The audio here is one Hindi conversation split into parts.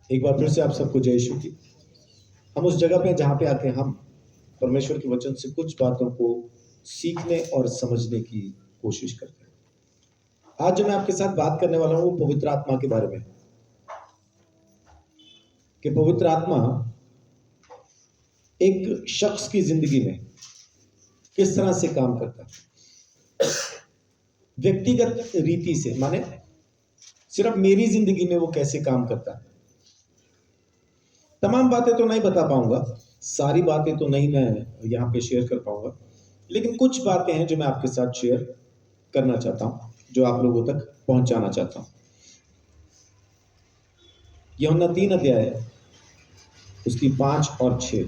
एक बार फिर से आप सबको जय यीशु की। हम उस जगह पे जहाँ पे आके हम परमेश्वर के वचन से कुछ बातों को सीखने और समझने की कोशिश करते हैं। आज जो मैं आपके साथ बात करने वाला हूँ वो पवित्र आत्मा के बारे में है कि पवित्र आत्मा एक शख्स की जिंदगी में किस तरह से काम करता है, व्यक्तिगत रीति से, माने सिर्फ मेरी जिंदगी में वो कैसे काम करता है। तमाम बातें तो नहीं बता पाऊंगा, सारी बातें तो नहीं मैं यहाँ पे शेयर कर पाऊंगा, लेकिन कुछ बातें हैं जो मैं आपके साथ शेयर करना चाहता हूँ, जो आप लोगों तक पहुंचाना चाहता हूँ। यूहन्ना 3 अध्याय है, उसकी 5 और 6।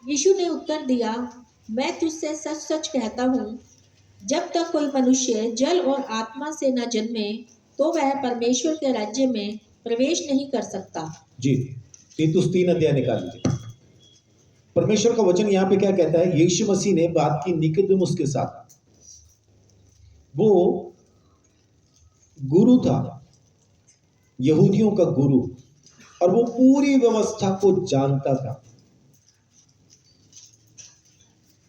यीशु ने उत्तर दिया, मैं तुझसे सच सच कहता हूँ, जब तक कोई मनुष्य जल और आत्मा से न जन्मे तो वह परमेश्वर के राज्य में प्रवेश नहीं कर सकता। जी, तीतुस 3 अध्याय निकाल लीजिए। परमेश्वर का वचन यहाँ पे क्या कहता है? यीशु मसीह ने बात की निकोदेमुस के साथ। वो गुरु था, यहूदियों का गुरु, और वो पूरी व्यवस्था को जानता था।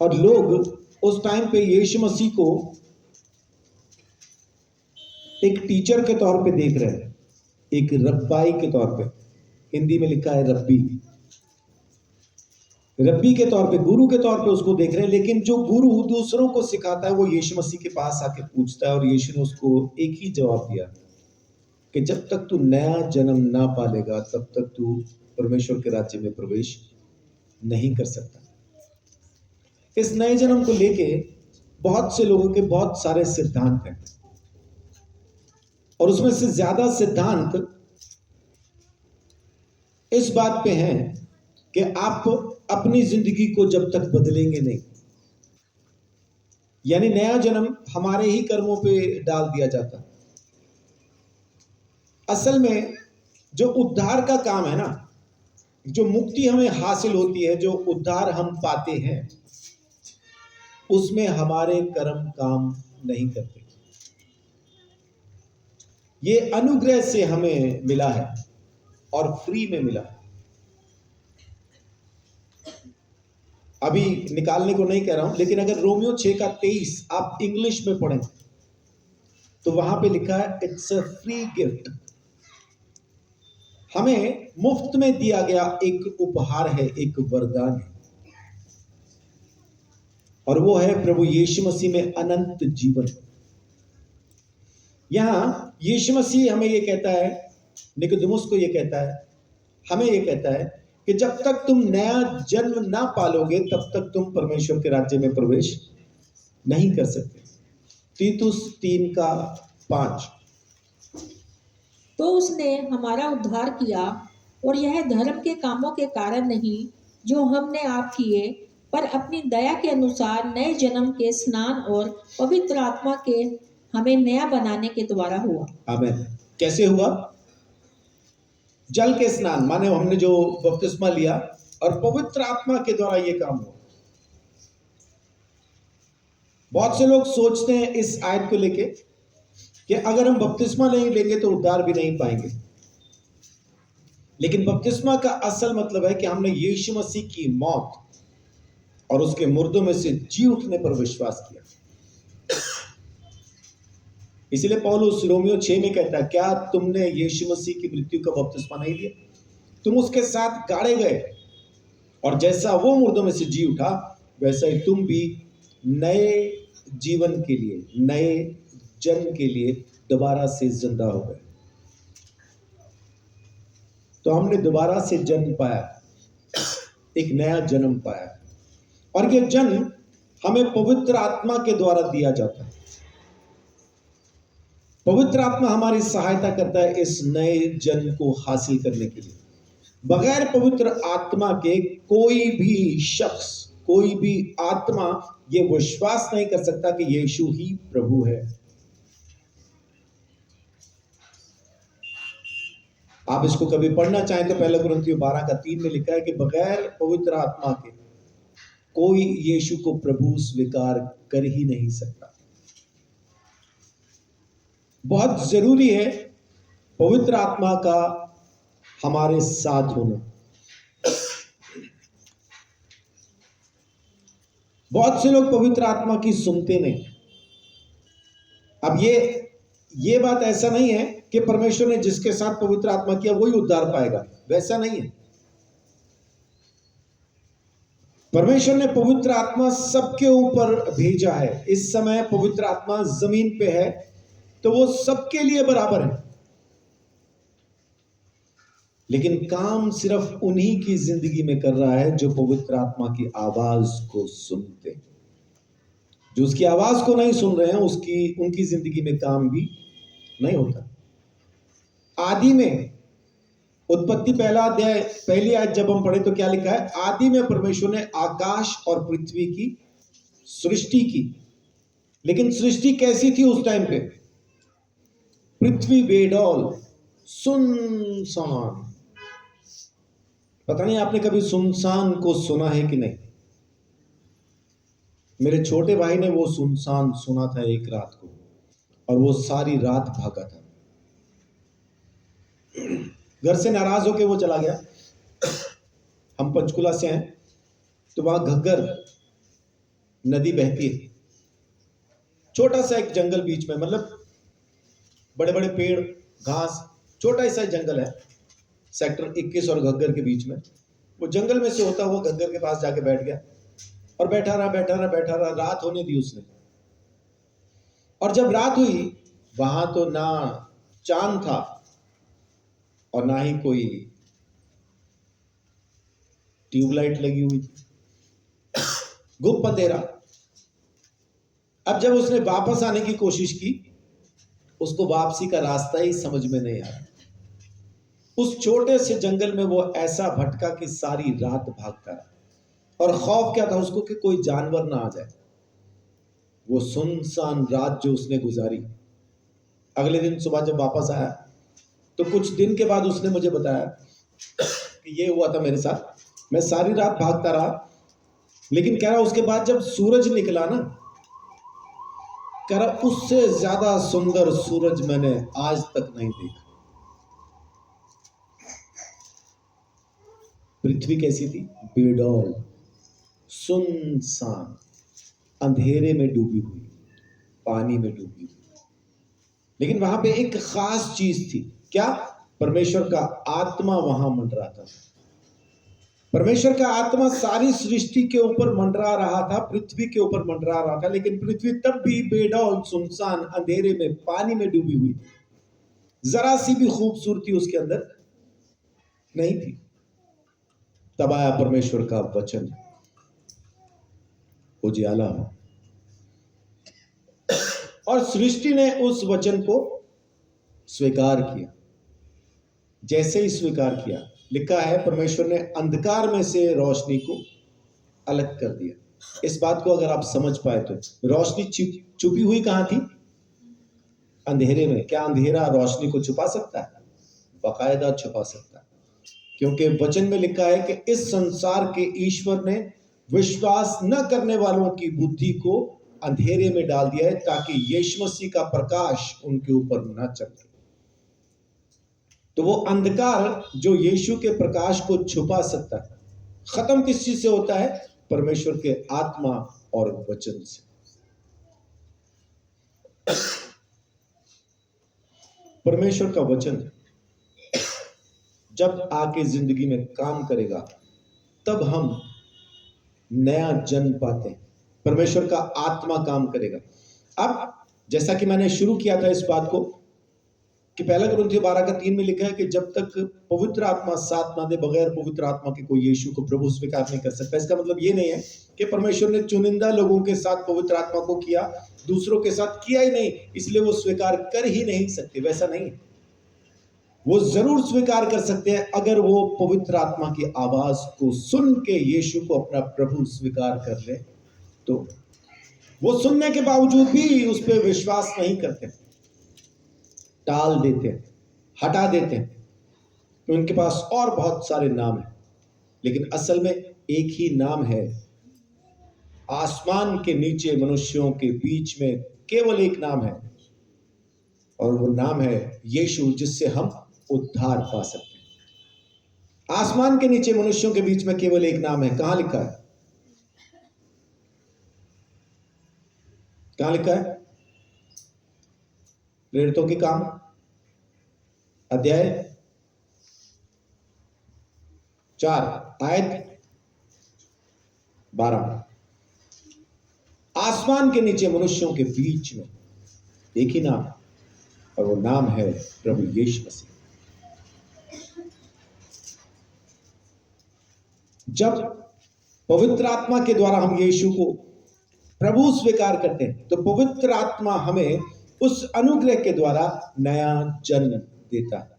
और लोग उस टाइम पे यीशु मसीह को एक टीचर के तौर पे देख रहे हैं, एक रब्बाई के तौर पे। हिंदी में लिखा है रब्बी, रब्बी के तौर पे, गुरु के तौर पे उसको देख रहे हैं। लेकिन जो गुरु दूसरों को सिखाता है वो यीशु मसीह के पास आके पूछता है, और यीशु ने उसको एक ही जवाब दिया कि जब तक तू नया जन्म ना पालेगा तब तक तू परमेश्वर के राज्य में प्रवेश नहीं कर सकता। इस नए जन्म को लेके बहुत से लोगों के बहुत सारे सिद्धांत हैं, और उसमें से ज्यादा सिद्धांत इस बात पे हैं कि आप अपनी जिंदगी को जब तक बदलेंगे नहीं, यानी नया जन्म हमारे ही कर्मों पे डाल दिया जाता है। असल में जो उद्धार का काम है ना, जो मुक्ति हमें हासिल होती है, जो उद्धार हम पाते हैं, उसमें हमारे कर्म काम नहीं करते। ये अनुग्रह से हमें मिला है और फ्री में मिला है। अभी निकालने को नहीं कह रहा हूं, लेकिन अगर रोमियो 6 का 23 आप इंग्लिश में पढ़ें तो वहां पे लिखा है इट्स अ फ्री गिफ्ट। हमें मुफ्त में दिया गया एक उपहार है, एक वरदान है, और वो है प्रभु यीशु मसीह में अनंत जीवन। यहां यीशु मसीह हमें ये कहता है, निकोदेमुस को ये कहता है, हमें ये कहता है कि जब तक तुम नया जन्म ना पालोगे तब तक तुम परमेश्वर के राज्य में प्रवेश नहीं कर सकते। तीतुस 3 का 5। तो उसने हमारा उद्धार किया, और यह धर्म के कामों के कारण नहीं जो हमने आप किए, पर अपनी दया के अनुसार नए जन्म के स्नान और पवित्र आत्मा के हमें नया बनाने के द्वारा हुआ। आमीन। कैसे हुआ? जल के स्नान, माने हमने जो बपतिस्मा लिया, और पवित्र आत्मा के द्वारा यह काम हुआ। बहुत से लोग सोचते हैं इस आयत को लेके कि अगर हम बपतिस्मा नहीं लेंगे तो उद्धार भी नहीं पाएंगे। लेकिन बपतिस्मा का असल मतलब है कि हमने यीशु मसीह की मौत और उसके मुर्दों में से जी उठने पर विश्वास किया। इसलिए पौलुस रोमियो 6 में कहता है, क्या तुमने यीशु मसीह की मृत्यु का बपतिस्मा नहीं लिया? तुम उसके साथ गाड़े गए, और जैसा वो मुर्दों में से जी उठा वैसा ही तुम भी नए जीवन के लिए, नए जन्म के लिए दोबारा से जिंदा हो गए। तो हमने दोबारा से जन्म पाया, एक नया जन्म पाया, और यह जन्म हमें पवित्र आत्मा के द्वारा दिया जाता है। पवित्र आत्मा हमारी सहायता करता है इस नए जन्म को हासिल करने के लिए। बगैर पवित्र आत्मा के कोई भी शख्स, कोई भी आत्मा ये विश्वास नहीं कर सकता कि यीशु ही प्रभु है। आप इसको कभी पढ़ना चाहें तो 1 कुरिन्थियों 12 का 3 में लिखा है कि बगैर पवित्र आत्मा के कोई यीशु को प्रभु स्वीकार कर ही नहीं सकता। बहुत जरूरी है पवित्र आत्मा का हमारे साथ होना। बहुत से लोग पवित्र आत्मा की सुनते नहीं। अब ये बात ऐसा नहीं है कि परमेश्वर ने जिसके साथ पवित्र आत्मा किया वही उद्धार पाएगा, वैसा नहीं है। परमेश्वर ने पवित्र आत्मा सबके ऊपर भेजा है। इस समय पवित्र आत्मा जमीन पे है तो वो सबके लिए बराबर है, लेकिन काम सिर्फ उन्हीं की जिंदगी में कर रहा है जो पवित्र आत्मा की आवाज को सुनते हैं। जो उसकी आवाज को नहीं सुन रहे हैं उनकी जिंदगी में काम भी नहीं होता। आदि में उत्पत्ति पहला अध्याय पहली आयत जब हम पढ़े तो क्या लिखा है? आदि में परमेश्वर ने आकाश और पृथ्वी की सृष्टि की। लेकिन सृष्टि कैसी थी उस टाइम पे? पृथ्वी बेडौल, सुनसान। पता नहीं आपने कभी सुनसान को सुना है कि नहीं। मेरे छोटे भाई ने वो सुनसान सुना था एक रात को, और वो सारी रात भागा था। घर से नाराज होके वो चला गया। हम पंचकुला से हैं तो वहां घग्गर नदी बहती है, छोटा सा एक जंगल बीच में, मतलब बड़े बड़े पेड़, घास, छोटा सा जंगल है। सेक्टर 21 और घग्गर के बीच में। वो जंगल में से होता हुआ घग्गर के पास जाके बैठ गया और बैठा रहा। रात होने दी उसने। और जब रात हुई, वहां तो ना चांद था और ना ही कोई ट्यूबलाइट लगी हुई थी, गुप्त अंधेरा। अब जब उसने वापस आने की कोशिश की, उसको वापसी का रास्ता ही समझ में नहीं आया। उस छोटे से जंगल में वो ऐसा भटका कि सारी रात भागता रहा। और खौफ क्या था उसको कि कोई जानवर ना आ जाए। वो सुनसान रात जो उसने गुजारी, अगले दिन सुबह जब वापस आया तो कुछ दिन के बाद उसने मुझे बताया कि ये हुआ था मेरे साथ। मैं सारी रात भागता रहा, लेकिन कह रहा उसके बाद जब सूरज निकला ना, कह रहा उससे ज्यादा सुंदर सूरज मैंने आज तक नहीं देखा। पृथ्वी कैसी थी? बेडौल, सुनसान, अंधेरे में डूबी हुई, पानी में डूबी हुई। लेकिन वहां पे एक खास चीज थी। क्या? परमेश्वर का आत्मा वहां मंडरा था। परमेश्वर का आत्मा सारी सृष्टि के ऊपर मंडरा रहा था, पृथ्वी के ऊपर मंडरा रहा था। लेकिन पृथ्वी तब भी बेडौल, सुनसान, अंधेरे में, पानी में डूबी हुई थी। जरा सी भी खूबसूरती उसके अंदर नहीं थी। तब आया परमेश्वर का वचन, उजियाला हो, और सृष्टि ने उस वचन को स्वीकार किया। जैसे ही स्वीकार किया, लिखा है परमेश्वर ने अंधकार में से रोशनी को अलग कर दिया। इस बात को अगर आप समझ पाए तो रोशनी छुपी हुई कहां थी? अंधेरे में। क्या अंधेरा रोशनी को छुपा सकता है? बाकायदा छुपा सकता है, क्योंकि वचन में लिखा है कि इस संसार के ईश्वर ने विश्वास न करने वालों की बुद्धि को अंधेरे में डाल दिया है, ताकि यीशु मसीह का प्रकाश उनके ऊपर न चमके। तो वो अंधकार जो यीशु के प्रकाश को छुपा सकता है, खत्म किस चीज से होता है? परमेश्वर के आत्मा और वचन से। परमेश्वर का वचन जब आके जिंदगी में काम करेगा, तब हम नया जन्म पाते हैं। परमेश्वर का आत्मा काम करेगा। अब जैसा कि मैंने शुरू किया था इस बात को कि पहला कुरिन्थियों 12:3 में लिखा है कि जब तक पवित्र आत्मा साथ ना दे, बगैर पवित्र आत्मा के कोई यीशु को प्रभु स्वीकार नहीं कर सकता। इसका मतलब ये नहीं है कि परमेश्वर ने चुनिंदा लोगों के साथ पवित्र आत्मा को किया, दूसरों के साथ किया ही नहीं, इसलिए वो स्वीकार कर ही नहीं सकते। वैसा नहीं है। वो जरूर स्वीकार कर सकते हैं अगर वो पवित्र आत्मा की आवाज को सुन के यीशु को अपना प्रभु स्वीकार कर ले। तो वो सुनने के बावजूद भी उस पर विश्वास नहीं करते, टाल देते हैं, हटा देते हैं। तो उनके पास और बहुत सारे नाम हैं, लेकिन असल में एक ही नाम है। आसमान के नीचे मनुष्यों के बीच में केवल एक नाम है, और वो नाम है यीशु, जिससे हम उद्धार पा सकते हैं। आसमान के नीचे मनुष्यों के बीच में केवल एक नाम है। कहां लिखा है? कहां लिखा है? प्रेरितों के काम अध्याय 4 आयत 12। आसमान के नीचे मनुष्यों के बीच में एक ही नाम, और वो नाम है प्रभु यीशु मसीह। जब पवित्र आत्मा के द्वारा हम यीशु को प्रभु स्वीकार करते हैं तो पवित्र आत्मा हमें उस अनुग्रह के द्वारा नया जन्म देता है।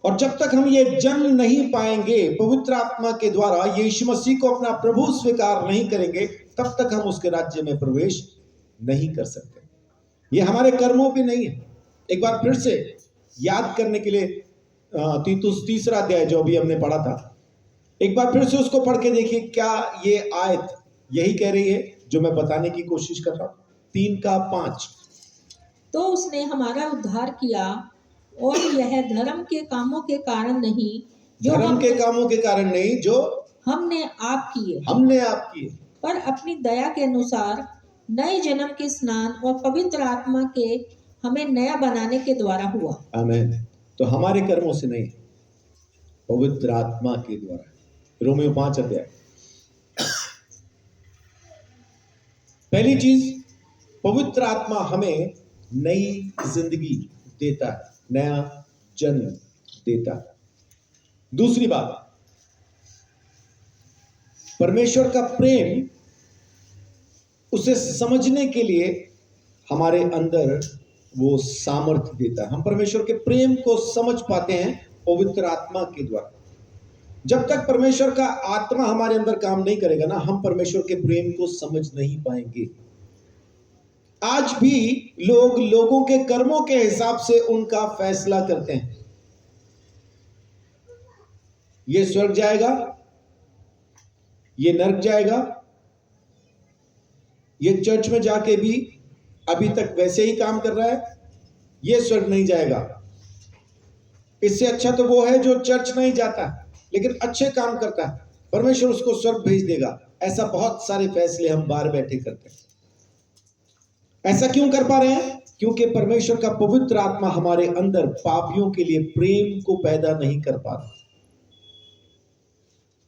और जब तक हम ये जन्म नहीं पाएंगे, पवित्र आत्मा के द्वारा यीशु मसीह को अपना प्रभु स्वीकार नहीं करेंगे, तब तक हम उसके राज्य में प्रवेश नहीं कर सकते। ये हमारे कर्मों पे नहीं है। एक बार फिर से याद करने के लिए तीतुस 3 अध्याय जो अभी हमने पढ़ा था, एक बार फिर से उसको पढ़ के देखिए। क्या ये आयत यही कह रही है जो मैं बताने की कोशिश कर रहा हूं? 3:5। तो उसने हमारा उद्धार किया, और यह धर्म के कामों के कारण नहीं जो धर्म के कामों के कारण नहीं जो हमने आप किए, पर अपनी दया के अनुसार नए जन्म के स्नान और पवित्र आत्मा के हमें नया बनाने के द्वारा हुआ। आमीन। तो हमारे कर्मों से नहीं, पवित्र आत्मा के द्वारा। रोमियो 5 अध्याय। पहली चीज, पवित्र आत्मा हमें नई जिंदगी देता है, नया जन्म देता है। दूसरी बात, परमेश्वर का प्रेम, उसे समझने के लिए हमारे अंदर वो सामर्थ्य देता है। हम परमेश्वर के प्रेम को समझ पाते हैं पवित्र आत्मा के द्वारा। जब तक परमेश्वर का आत्मा हमारे अंदर काम नहीं करेगा ना, हम परमेश्वर के प्रेम को समझ नहीं पाएंगे। आज भी लोग लोगों के कर्मों के हिसाब से उनका फैसला करते हैं। ये स्वर्ग जाएगा, ये नरक जाएगा, ये चर्च में जाके भी अभी तक वैसे ही काम कर रहा है, ये स्वर्ग नहीं जाएगा। इससे अच्छा तो वो है जो चर्च नहीं जाता लेकिन अच्छे काम करता है, परमेश्वर उसको स्वर्ग भेज देगा। ऐसा बहुत सारे फैसले हम बाहर बैठे करते हैं। ऐसा क्यों कर पा रहे हैं? क्योंकि परमेश्वर का पवित्र आत्मा हमारे अंदर पापियों के लिए प्रेम को पैदा नहीं कर पा रहा।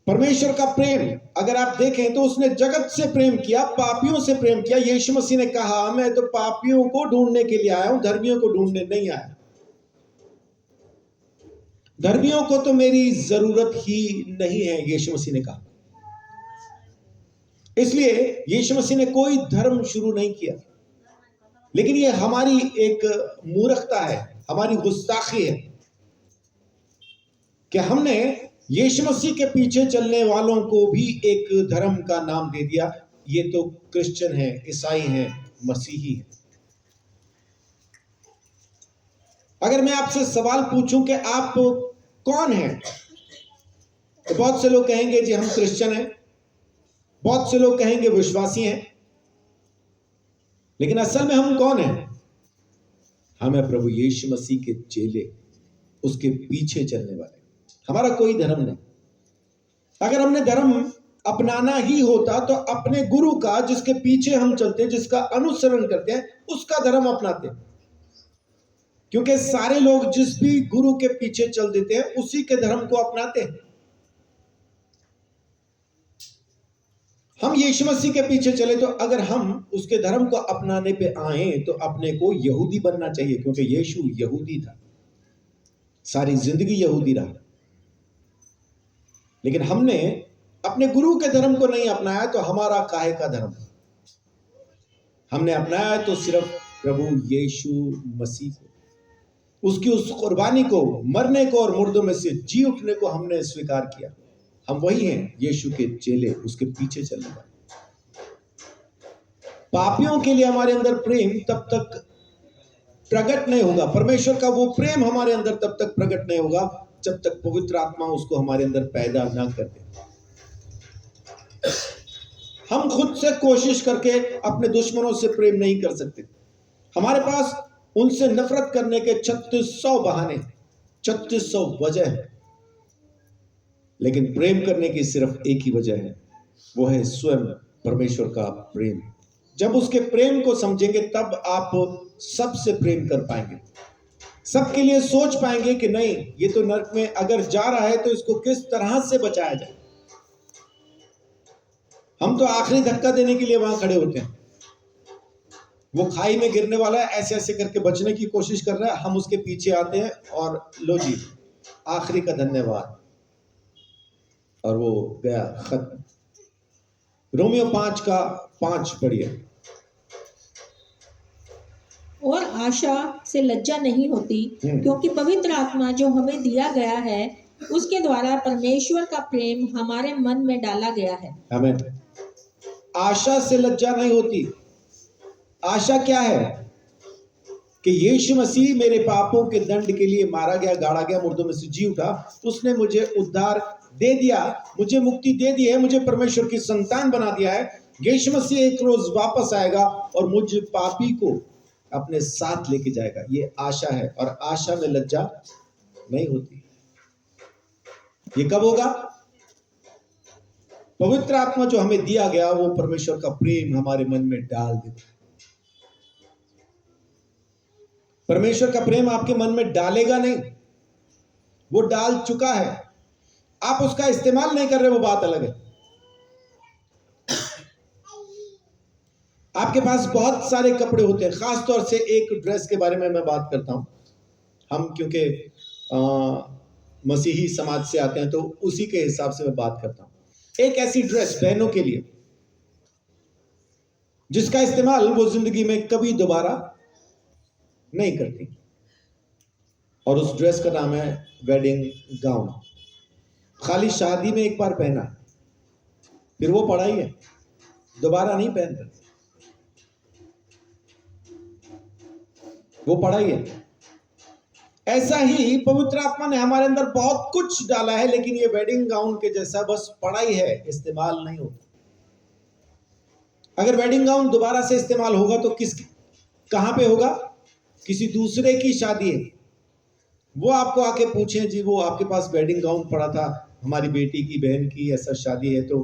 परमेश्वर का प्रेम अगर आप देखें तो उसने जगत से प्रेम किया, पापियों से प्रेम किया। यीशु मसीह ने कहा, मैं तो पापियों को ढूंढने के लिए आया हूं, धर्मियों को ढूंढने नहीं आया। धर्मियों को तो मेरी जरूरत ही नहीं है, यीशु मसीह ने कहा। इसलिए यीशु मसीह ने कोई धर्म शुरू नहीं किया। लेकिन ये हमारी एक मूर्खता है, हमारी गुस्ताखी है कि हमने यीशु मसीह के पीछे चलने वालों को भी एक धर्म का नाम दे दिया। ये तो क्रिश्चियन है, ईसाई है, मसीही है। अगर मैं आपसे सवाल पूछूं कि आप कौन हैं, तो बहुत से लोग कहेंगे जी हम क्रिश्चियन हैं, बहुत से लोग कहेंगे विश्वासी हैं। लेकिन असल में हम कौन हैं? हम है प्रभु यीशु मसीह के चेले, उसके पीछे चलने वाले। हमारा कोई धर्म नहीं। अगर हमने धर्म अपनाना ही होता तो अपने गुरु का, जिसके पीछे हम चलते हैं, जिसका अनुसरण करते हैं, उसका धर्म अपनाते हैं। क्योंकि सारे लोग जिस भी गुरु के पीछे चल देते हैं उसी के धर्म को अपनाते हैं। हम यीशु मसीह के पीछे चले तो अगर हम उसके धर्म को अपनाने पे आए तो अपने को यहूदी बनना चाहिए, क्योंकि यीशु यहूदी था, सारी जिंदगी यहूदी रहा। लेकिन हमने अपने गुरु के धर्म को नहीं अपनाया तो हमारा काहे का धर्म? हमने अपनाया तो सिर्फ प्रभु यीशु मसीह को, उसकी उस कुर्बानी को, मरने को और मुर्दों में से जी उठने को हमने स्वीकार किया। हम वही हैं, यीशु के चेले, उसके पीछे चलने वाले। पापियों के लिए हमारे अंदर प्रेम तब तक प्रकट नहीं होगा, परमेश्वर का वो प्रेम हमारे अंदर तब तक प्रकट नहीं होगा जब तक पवित्र आत्मा उसको हमारे अंदर पैदा ना कर दे। हम खुद से कोशिश करके अपने दुश्मनों से प्रेम नहीं कर सकते। हमारे पास उनसे नफरत करने के 3600 बहाने, 3600 वजह है, लेकिन प्रेम करने की सिर्फ एक ही वजह है, वो है स्वयं परमेश्वर का प्रेम। जब उसके प्रेम को समझेंगे तब आप सबसे प्रेम कर पाएंगे, सबके लिए सोच पाएंगे कि नहीं, ये तो नरक में अगर जा रहा है तो इसको किस तरह से बचाया जाए। हम तो आखिरी धक्का देने के लिए वहां खड़े होते हैं, वो खाई में गिरने वाला है, ऐसे ऐसे करके बचने की कोशिश कर रहा है, हम उसके पीछे आते हैं और लो जी आखिरी का धन्यवाद, और वो गया, खत्म। रोमियो 5 का 5 पढ़िए। और आशा से लज्जा नहीं होती, क्योंकि पवित्र आत्मा जो हमें दिया गया है उसके द्वारा परमेश्वर का प्रेम हमारे मन में डाला गया है। आमीन। आशा से लज्जा नहीं होती। आशा क्या है? कि यीशु मसीह मेरे पापों के दंड के लिए मारा गया, गाड़ा गया, मुर्दों में से जी उठा, उसने मुझे उद्धार दे दिया, मुझे मुक्ति दे दी है, मुझे परमेश्वर की संतान बना दिया है। यीशु मसीह एक रोज वापस आएगा और मुझ पापी को अपने साथ लेके जाएगा। ये आशा है, और आशा में लज्जा नहीं होती। ये कब होगा? पवित्र आत्मा जो हमें दिया गया वो परमेश्वर का प्रेम हमारे मन में डाल देता। परमेश्वर का प्रेम आपके मन में डालेगा नहीं, वो डाल चुका है, आप उसका इस्तेमाल नहीं कर रहे, वो बात अलग है। आपके पास बहुत सारे कपड़े होते हैं, खास तौर से एक ड्रेस के बारे में मैं बात करता हूं। हम क्योंकि मसीही समाज से आते हैं तो उसी के हिसाब से मैं बात करता हूं। एक ऐसी ड्रेस बहनों के लिए जिसका इस्तेमाल वो जिंदगी में कभी दोबारा नहीं करती, और उस ड्रेस का नाम है वेडिंग गाउन। खाली शादी में एक बार पहना, फिर वो पड़ा ही है, दोबारा नहीं पहनते, वो पड़ा ही है। ऐसा ही पवित्र आत्मा ने हमारे अंदर बहुत कुछ डाला है, लेकिन ये वेडिंग गाउन के जैसा बस पड़ा ही है, इस्तेमाल नहीं होता। अगर वेडिंग गाउन दोबारा से इस्तेमाल होगा तो कहां पे होगा? किसी दूसरे की शादी है, वो आपको आके पूछे, जी वो आपके पास वेडिंग गाउन पड़ा था, हमारी बेटी की बहन की ऐसा शादी है, तो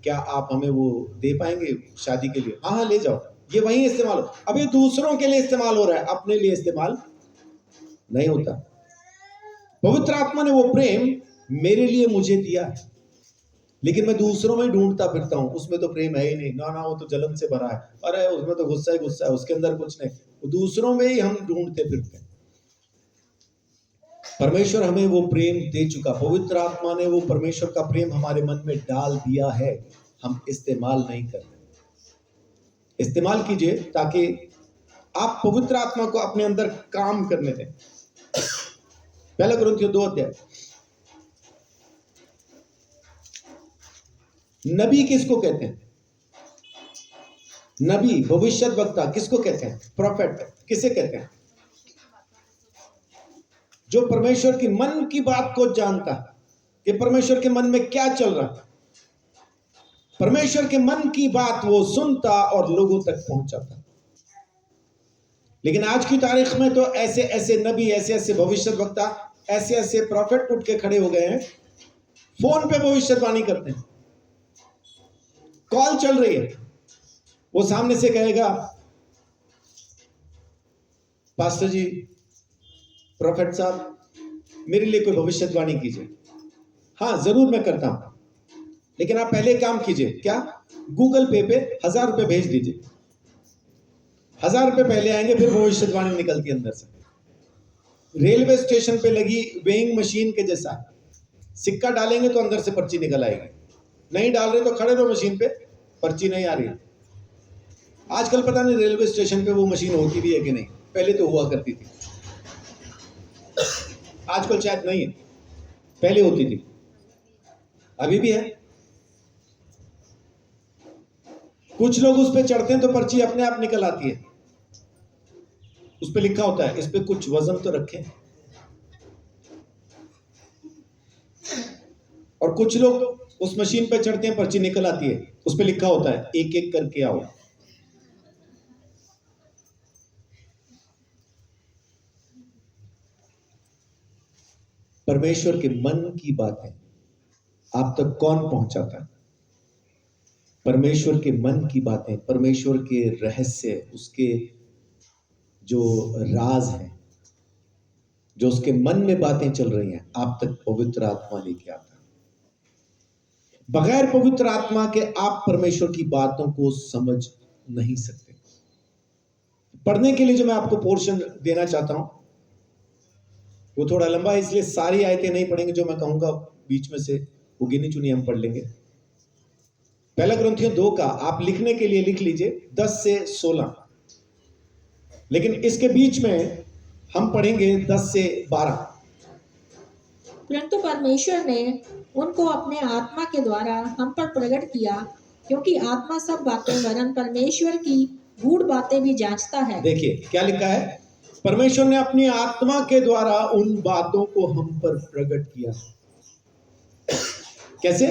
क्या आप हमें वो दे पाएंगे शादी के लिए? हाँ हाँ ले जाओ, ये वहीं इस्तेमाल हो। अब ये दूसरों के लिए इस्तेमाल हो रहा है, अपने लिए इस्तेमाल नहीं होता। पवित्र आत्मा ने वो प्रेम मेरे लिए मुझे दिया है, लेकिन मैं दूसरों में ढूंढता फिरता हूं, उसमें तो प्रेम है ही नहीं, ना वो तो जलन से भरा है, अरे उसमें तो गुस्सा ही गुस्सा है, उसके अंदर कुछ नहीं, दूसरों में ही हम ढूंढते फिरते हैं। परमेश्वर हमें वो प्रेम दे चुका, पवित्र आत्मा ने वो परमेश्वर का प्रेम हमारे मन में डाल दिया है, हम इस्तेमाल नहीं कर रहे। इस्तेमाल कीजिए ताकि आप पवित्र आत्मा को अपने अंदर काम करने दें। पहला कुरिन्थियों 2 अध्याय। नबी किसको कहते हैं? नबी, भविष्यद्वक्ता किसको कहते हैं? प्रोफेट किसे कहते हैं? जो परमेश्वर की मन की बात को जानता है कि परमेश्वर के मन में क्या चल रहा है, परमेश्वर के मन की बात वो सुनता और लोगों तक पहुंचाता। लेकिन आज की तारीख में तो ऐसे ऐसे नबी, ऐसे ऐसे भविष्यद्वक्ता, ऐसे ऐसे प्रॉफिट उठ के खड़े हो गए हैं, फोन पे भविष्यवाणी करते हैं। कॉल चल रही है, वो सामने से कहेगा, पास्टर जी, प्रॉफिट साहब, मेरे लिए कोई भविष्यवाणी कीजिए। हाँ जरूर मैं करता हूं, लेकिन आप पहले काम कीजिए, क्या? गूगल पे 1000 रुपए भेज दीजिए। 1000 रुपए पहले आएंगे, फिर भविष्यवाणी निकलती अंदर से। रेलवे स्टेशन पे लगी वेइंग मशीन के जैसा, सिक्का डालेंगे तो अंदर से पर्ची निकल आएगी, नहीं डाल रहे तो खड़े रहो मशीन पे, पर्ची नहीं आ रही। आजकल पता नहीं रेलवे स्टेशन पे वो मशीन होती भी है कि नहीं, पहले तो हुआ करती थी, आजकल शायद नहीं है, पहले होती थी, अभी भी है। कुछ लोग उस पे चढ़ते हैं तो पर्ची अपने आप निकल आती है, उस पे लिखा होता है इस पे कुछ वजन तो रखें। और कुछ लोग उस मशीन पे चढ़ते हैं, पर्ची निकल आती है, उस पे लिखा होता है एक एक करके आओ। परमेश्वर के मन की बातें आप तक कौन पहुंचाता है? परमेश्वर के मन की बातें, परमेश्वर के रहस्य, उसके जो राज हैं, जो उसके मन में बातें चल रही हैं, आप तक पवित्र आत्मा लेके आता है। बगैर पवित्र आत्मा के आप परमेश्वर की बातों को समझ नहीं सकते। पढ़ने के लिए जो मैं आपको पोर्शन देना चाहता हूं वो थोड़ा लंबा है, इसलिए सारी आयतें नहीं पढ़ेंगे। जो मैं कहूंगा बीच में से वो गिनी चुनी हम पढ़ लेंगे। पहला ग्रंथियों 2 का आप लिखने के लिए लिख लीजिए 10 से 16, लेकिन इसके बीच में हम पढ़ेंगे 10 से 12। परंतु परमेश्वर ने उनको अपने आत्मा के द्वारा हम पर प्रकट किया, क्योंकि आत्मा सब बातें वरन परमेश्वर की गूढ़ बातें भी जांचता है। देखिए क्या लिखा है, परमेश्वर ने अपनी आत्मा के द्वारा उन बातों को हम पर प्रकट किया। कैसे?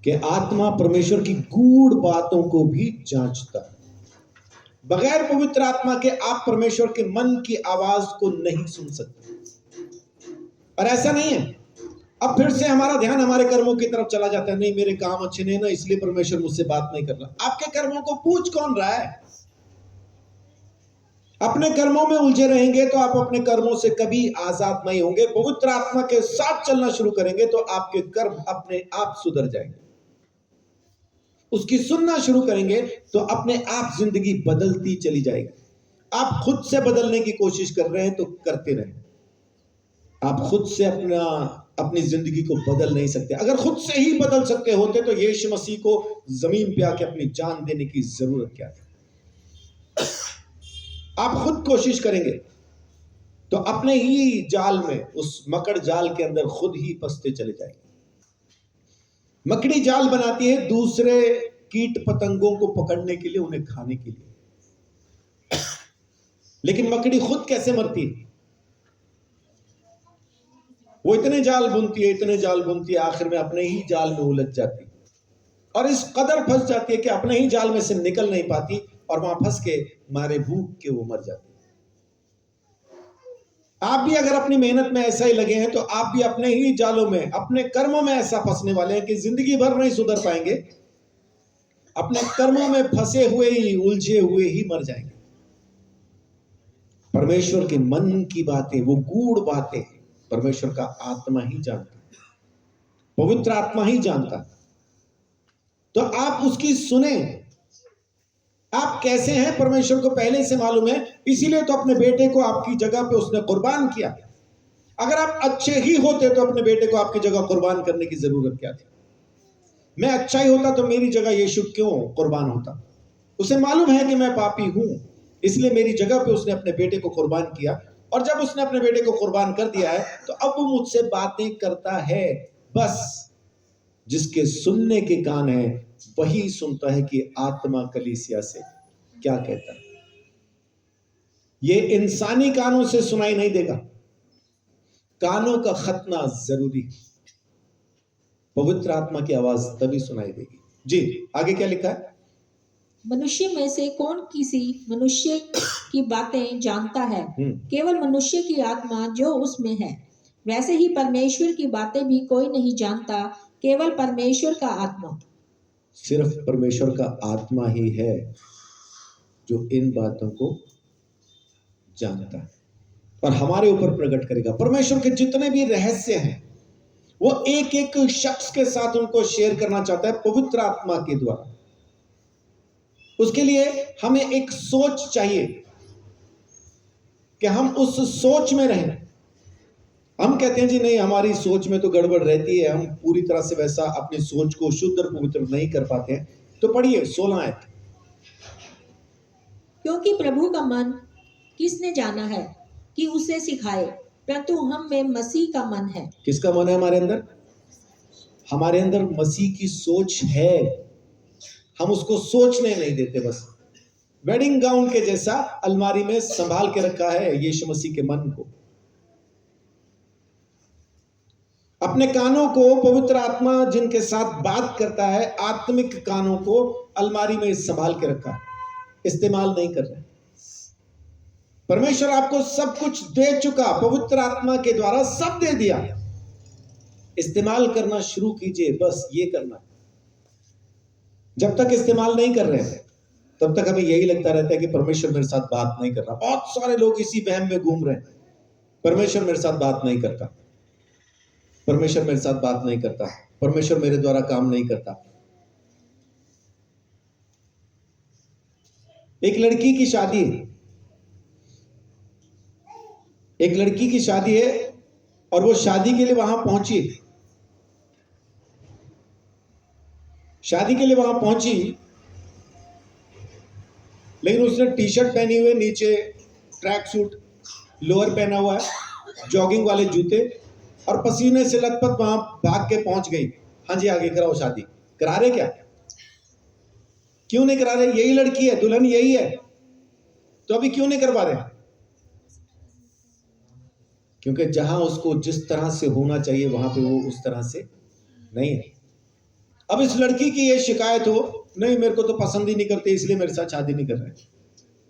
कि आत्मा परमेश्वर की गूढ़ बातों को भी जांचता है। बगैर पवित्र आत्मा के आप परमेश्वर के मन की आवाज को नहीं सुन सकते। और ऐसा नहीं है, अब फिर से हमारा ध्यान हमारे कर्मों की तरफ चला जाता है। नहीं, मेरे काम अच्छे नहीं ना, इसलिए परमेश्वर मुझसे बात नहीं कर रहा। आपके कर्मों को पूछ कौन रहा है? अपने कर्मों में उलझे रहेंगे तो आप अपने कर्मों से कभी आजाद नहीं होंगे। पवित्र आत्मा के साथ चलना शुरू करेंगे तो आपके कर्म अपने आप सुधर जाएंगे। उसकी सुनना शुरू करेंगे तो अपने आप जिंदगी बदलती चली जाएगी। आप खुद से बदलने की कोशिश कर रहे हैं तो करते रहें। आप खुद से अपनी जिंदगी को बदल नहीं सकते। अगर खुद से ही बदल सकते होते तो यीशु मसीह को जमीन पे आके अपनी जान देने की जरूरत क्या थी? आप खुद कोशिश करेंगे तो अपने ही जाल में, उस मकड़ जाल के अंदर खुद ही फंसते चले जाएंगे। मकड़ी जाल बनाती है दूसरे कीट पतंगों को पकड़ने के लिए, उन्हें खाने के लिए, लेकिन मकड़ी खुद कैसे मरती है? वो इतने जाल बुनती है, इतने जाल बुनती है, आखिर में अपने ही जाल में उलझ जाती है और इस कदर फंस जाती है कि अपने ही जाल में से निकल नहीं पाती और वहां फंस के मारे भूख के वो मर जाती है। आप भी अगर अपनी मेहनत में ऐसा ही लगे हैं तो आप भी अपने ही जालों में, अपने कर्मों में ऐसा फंसने वाले हैं कि जिंदगी भर नहीं सुधर पाएंगे। अपने कर्मों में फंसे हुए ही, उलझे हुए ही मर जाएंगे। परमेश्वर के मन की बातें, वो गूढ़ बातें परमेश्वर का आत्मा ही जानता है, पवित्र आत्मा ही जानता है। तो आप उसकी सुने। आप कैसे हैं परमेश्वर को पहले से मालूम है, इसीलिए तो अपने बेटे को आपकी जगह पे उसने कुर्बान किया। अगर आप अच्छे ही होते तो अपने बेटे को आपकी जगह कुर्बान करने की जरूरत क्या थी? मैं अच्छा ही होता तो मेरी जगह यीशु क्यों कुर्बान होता? उसे मालूम है कि मैं पापी हूं, इसलिए मेरी जगह पे उसने अपने बेटे को कुर्बान किया। और जब उसने अपने बेटे को कुर्बान कर दिया है तो अब वो मुझसे बातें करता है। बस जिसके सुनने के कान है वही सुनता है कि आत्मा कलीसिया से क्या कहता है। ये इंसानी कानों से सुनाई नहीं देगा, कानों का खतना जरूरी। पवित्र आत्मा की आवाज तभी सुनाई देगी। जी, आगे क्या लिखा है? मनुष्य में से कौन किसी मनुष्य की बातें जानता है? केवल मनुष्य की आत्मा जो उसमें है। वैसे ही परमेश्वर की बातें भी कोई नहीं जानता, केवल परमेश्वर का आत्मा। सिर्फ परमेश्वर का आत्मा ही है जो इन बातों को जानता है और हमारे ऊपर प्रकट करेगा। परमेश्वर के जितने भी रहस्य हैं वो एक एक शख्स के साथ उनको शेयर करना चाहता है पवित्र आत्मा के द्वारा। उसके लिए हमें एक सोच चाहिए कि हम उस सोच में रहें। हम कहते हैं जी नहीं, हमारी सोच में तो गड़बड़ रहती है, हम पूरी तरह से वैसा अपनी सोच को शुद्ध और पवित्र नहीं कर पाते हैं। तो पढ़िए 16 आयत। क्योंकि प्रभु का मन किसने जाना है कि उसे सिखाए, परंतु हम में मसीह का मन है। किसका मन है हमारे अंदर? हमारे अंदर मसीह की सोच है। हम उसको सोचने नहीं देते, बस वेडिंग गाउन के जैसा अलमारी में संभाल के रखा है यीशु मसीह के मन को। अपने कानों को पवित्र आत्मा जिनके साथ बात करता है, आत्मिक कानों को अलमारी में संभाल के रखा है, इस्तेमाल नहीं कर रहे। परमेश्वर आपको सब कुछ दे चुका, पवित्र आत्मा के द्वारा सब दे दिया। इस्तेमाल करना शुरू कीजिए, बस ये करना। जब तक इस्तेमाल नहीं कर रहे हैं तब तक हमें यही लगता रहता है कि परमेश्वर मेरे साथ बात नहीं कर रहा। बहुत सारे लोग इसी वहम में घूम रहे हैं, परमेश्वर मेरे साथ बात नहीं करता, परमेश्वर मेरे साथ बात नहीं करता, परमेश्वर मेरे द्वारा काम नहीं करता। एक लड़की की शादी है, एक लड़की की शादी है और वो शादी के लिए वहां पहुंची, शादी के लिए वहां पहुंची, लेकिन उसने टी शर्ट पहनी हुई, नीचे ट्रैक सूट, लोअर पहना हुआ है, जॉगिंग वाले जूते, और पसीने से लथपथ वहां भाग के पहुंच गई। हाँ जी, आगे कराओ शादी। करा रहे क्या? क्यों नहीं करा रहे? यही लड़की है, दुल्हन यही है, तो अभी क्यों नहीं करवा रहे? क्योंकि जहां उसको जिस तरह से होना चाहिए वहां पे वो उस तरह से नहीं है। अब इस लड़की की ये शिकायत हो, नहीं मेरे को तो पसंद ही नहीं करते इसलिए मेरे साथ शादी नहीं कर रहे।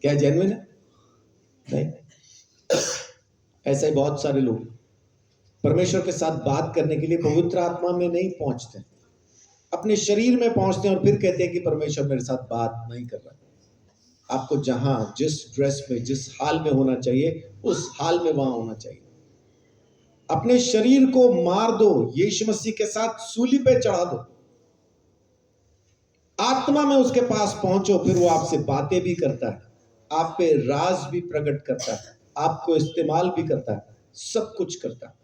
क्या जेन्युइन है? नहीं। ऐसे ही बहुत सारे लोग परमेश्वर के साथ बात करने के लिए पवित्र आत्मा में नहीं पहुंचते, अपने शरीर में पहुंचते हैं और फिर कहते हैं कि परमेश्वर मेरे साथ बात नहीं कर रहा। आपको जहां जिस ड्रेस में जिस हाल में होना चाहिए उस हाल में वहां होना चाहिए। अपने शरीर को मार दो, यीशु मसीह के साथ सूली पे चढ़ा दो, आत्मा में उसके पास पहुंचो, फिर वो आपसे बातें भी करता है, आप पे राज भी प्रकट करता है, आपको इस्तेमाल भी करता है, सब कुछ करता है।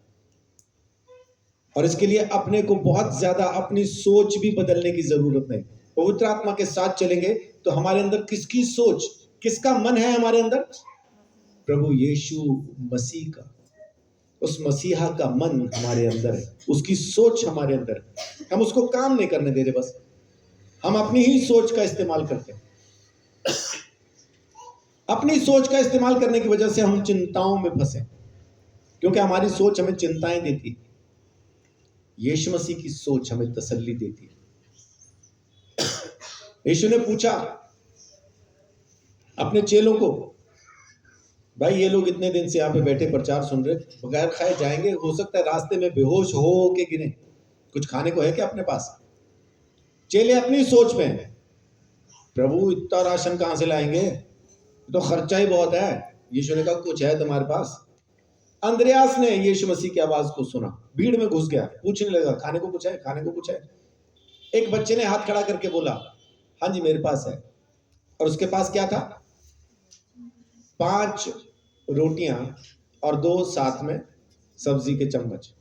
और इसके लिए अपने को बहुत ज्यादा अपनी सोच भी बदलने की जरूरत नहीं। पवित्र आत्मा के साथ चलेंगे तो हमारे अंदर किसकी सोच, किसका मन है हमारे अंदर? प्रभु यीशु मसीह का, उस मसीहा का मन हमारे अंदर है, उसकी सोच हमारे अंदर है। हम उसको काम नहीं करने दे रहे, बस हम अपनी ही सोच का इस्तेमाल करते हैं। अपनी सोच का इस्तेमाल करने की वजह से हम चिंताओं में फंसे, क्योंकि हमारी सोच हमें चिंताएं देती, यीशु मसीह की सोच हमें तसल्ली देती है। यीशु ने पूछा अपने चेलों को, भाई ये लोग इतने दिन से यहाँ पे बैठे प्रचार सुन रहे, बगैर खाए जाएंगे, हो सकता है रास्ते में बेहोश हो के गिरे, कुछ खाने को है क्या अपने पास? चेले अपनी सोच में हैं, प्रभु इतना राशन कहां से लाएंगे, तो खर्चा ही बहुत है। यीशु ने कहा कुछ है तुम्हारे पास? अंद्रयास ने यीशु मसीह की आवाज को सुना, भीड़ में घुस गया, पूछने लगा खाने को कुछ है, खाने को कुछ है? एक बच्चे ने हाथ खड़ा करके बोला, हाँ जी मेरे पास है। और उसके पास क्या था? 5 रोटियां और 2 साथ में सब्जी के चम्मच।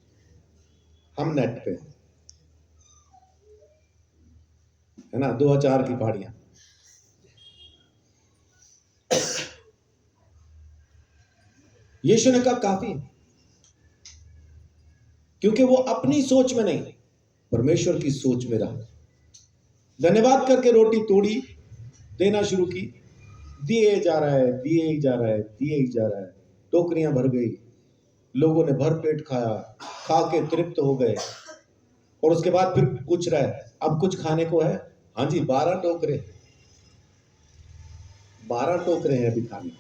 हम नेट पे है ना, 2 अचार की फाड़ियां। यीशु ने कहा काफी है, क्योंकि वो अपनी सोच में नहीं, परमेश्वर की सोच में रहा। धन्यवाद करके रोटी तोड़ी, देना शुरू की, दिए जा रहा है, दिए ही जा रहा है, दिए ही जा रहा है। टोकरियां भर गई, लोगों ने भर पेट खाया, खा के तृप्त हो गए। और उसके बाद फिर पूछ रहा है अब कुछ खाने को है? हाँ जी 12 टोकरे, 12 टोकरे हैं अभी खाने।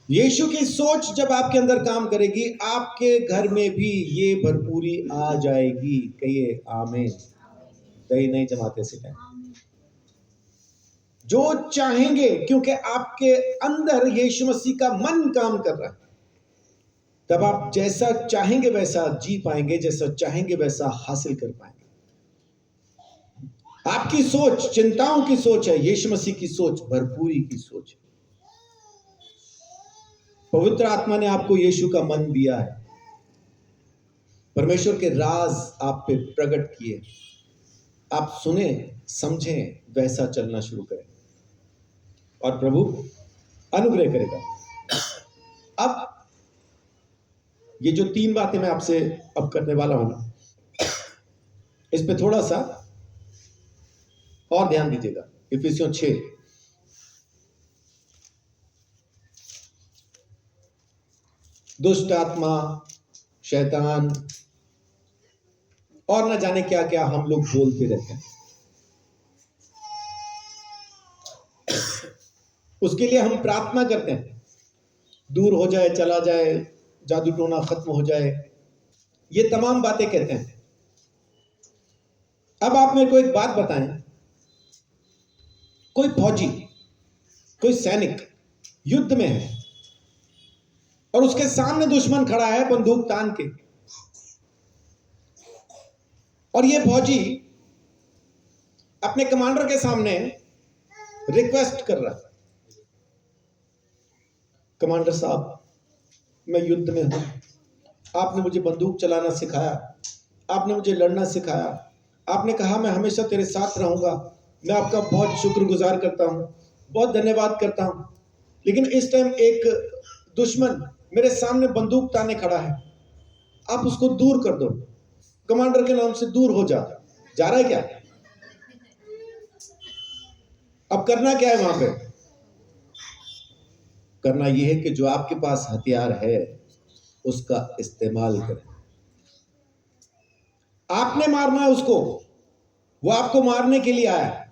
यीशु की सोच जब आपके अंदर काम करेगी, आपके घर में भी ये भरपूरी आ जाएगी। कहिए आमीन। दही नहीं जमाते सिखाएं, जो चाहेंगे, क्योंकि आपके अंदर यीशु मसीह का मन काम कर रहा है। तब आप जैसा चाहेंगे वैसा जी पाएंगे, जैसा चाहेंगे वैसा हासिल कर पाएंगे। आपकी सोच चिंताओं की सोच है, यीशु मसीह की सोच भरपूरी की सोच है। पवित्र आत्मा ने आपको यीशु का मन दिया है, परमेश्वर के राज आप पे प्रकट किए, आप सुने समझें, वैसा चलना शुरू करें और प्रभु अनुग्रह करेगा। अब ये जो 3 बातें मैं आपसे अब करने वाला हूं ना, इस पे थोड़ा सा और ध्यान दीजिएगा। इफिसियों 6 दुष्ट आत्मा, शैतान और न जाने क्या क्या हम लोग बोलते रहते हैं, उसके लिए हम प्रार्थना करते हैं दूर हो जाए, चला जाए, जादू टोना खत्म हो जाए, ये तमाम बातें कहते हैं। अब आप मेरे को एक बात बताएं, कोई फौजी, कोई सैनिक युद्ध में है और उसके सामने दुश्मन खड़ा है बंदूक तान के, और ये फौजी अपने कमांडर के सामने रिक्वेस्ट कर रहा है, कमांडर साहब, मैं युद्ध में हूं, आपने मुझे बंदूक चलाना सिखाया, आपने मुझे लड़ना सिखाया, आपने कहा मैं हमेशा तेरे साथ रहूंगा, मैं आपका बहुत शुक्रगुजार करता हूं, बहुत धन्यवाद करता हूं, लेकिन इस टाइम एक दुश्मन मेरे सामने बंदूक ताने खड़ा है, आप उसको दूर कर दो, कमांडर के नाम से दूर हो जा रहा है क्या? अब करना क्या है वहां पे? करना यह है कि जो आपके पास हथियार है उसका इस्तेमाल करें। आपने मारना है उसको, वो आपको मारने के लिए आया है।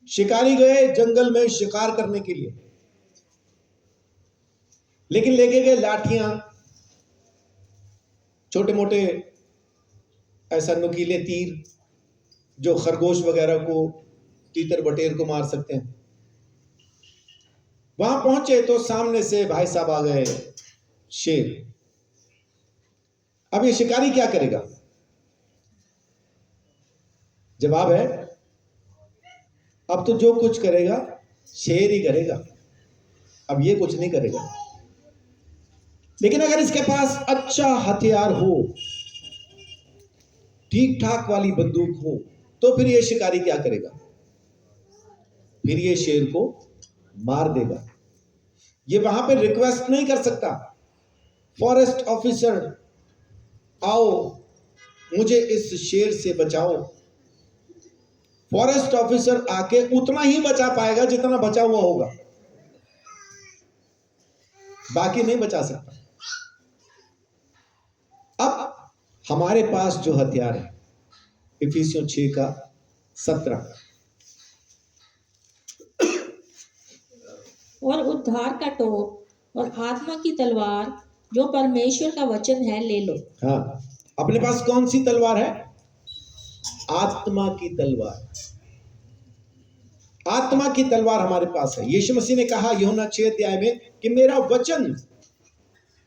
शिकारी गए जंगल में शिकार करने के लिए, लेकिन लेके गए लाठियां, छोटे मोटे ऐसा नुकीले तीर जो खरगोश वगैरह को, तीतर बटेर को मार सकते हैं। वहां पहुंचे तो सामने से भाई साहब आ गए, शेर। अब ये शिकारी क्या करेगा? जवाब है, अब तो जो कुछ करेगा शेर ही करेगा, अब ये कुछ नहीं करेगा। लेकिन अगर इसके पास अच्छा हथियार हो, ठीक ठाक वाली बंदूक हो, तो फिर ये शिकारी क्या करेगा? फिर ये शेर को मार देगा। ये वहां पे रिक्वेस्ट नहीं कर सकता, फॉरेस्ट ऑफिसर आओ मुझे इस शेर से बचाओ। फॉरेस्ट ऑफिसर आके उतना ही बचा पाएगा जितना बचा हुआ होगा, बाकी नहीं बचा सकता। अब हमारे पास जो हथियार है, इफिसियों 6:17, और उद्धार का टोप और आत्मा की तलवार जो परमेश्वर का वचन है ले लो। हाँ, अपने पास कौन सी तलवार है? आत्मा की तलवार। आत्मा की तलवार हमारे पास है। यीशु मसीह ने कहा यूहन्ना 6 में कि मेरा वचन,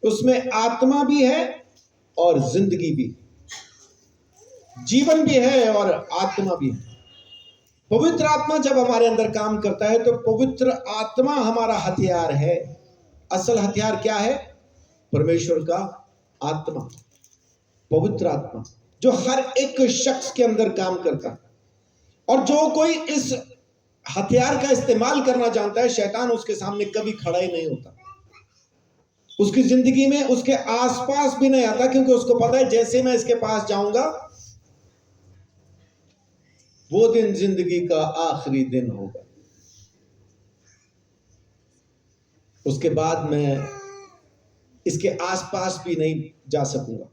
उसमें आत्मा भी है और जिंदगी भी, जीवन भी है और आत्मा भी है। पवित्र आत्मा जब हमारे अंदर काम करता है तो पवित्र आत्मा हमारा हथियार है। असल हथियार क्या है? परमेश्वर का आत्मा, पवित्र आत्मा, जो हर एक शख्स के अंदर काम करता है। और जो कोई इस हथियार का इस्तेमाल करना जानता है, शैतान उसके सामने कभी खड़ा ही नहीं होता, उसकी जिंदगी में उसके आसपास भी नहीं आता, क्योंकि उसको पता है जैसे मैं इसके पास जाऊंगा वो दिन जिंदगी का आखिरी दिन होगा, उसके बाद मैं इसके आसपास भी नहीं जा सकूंगा।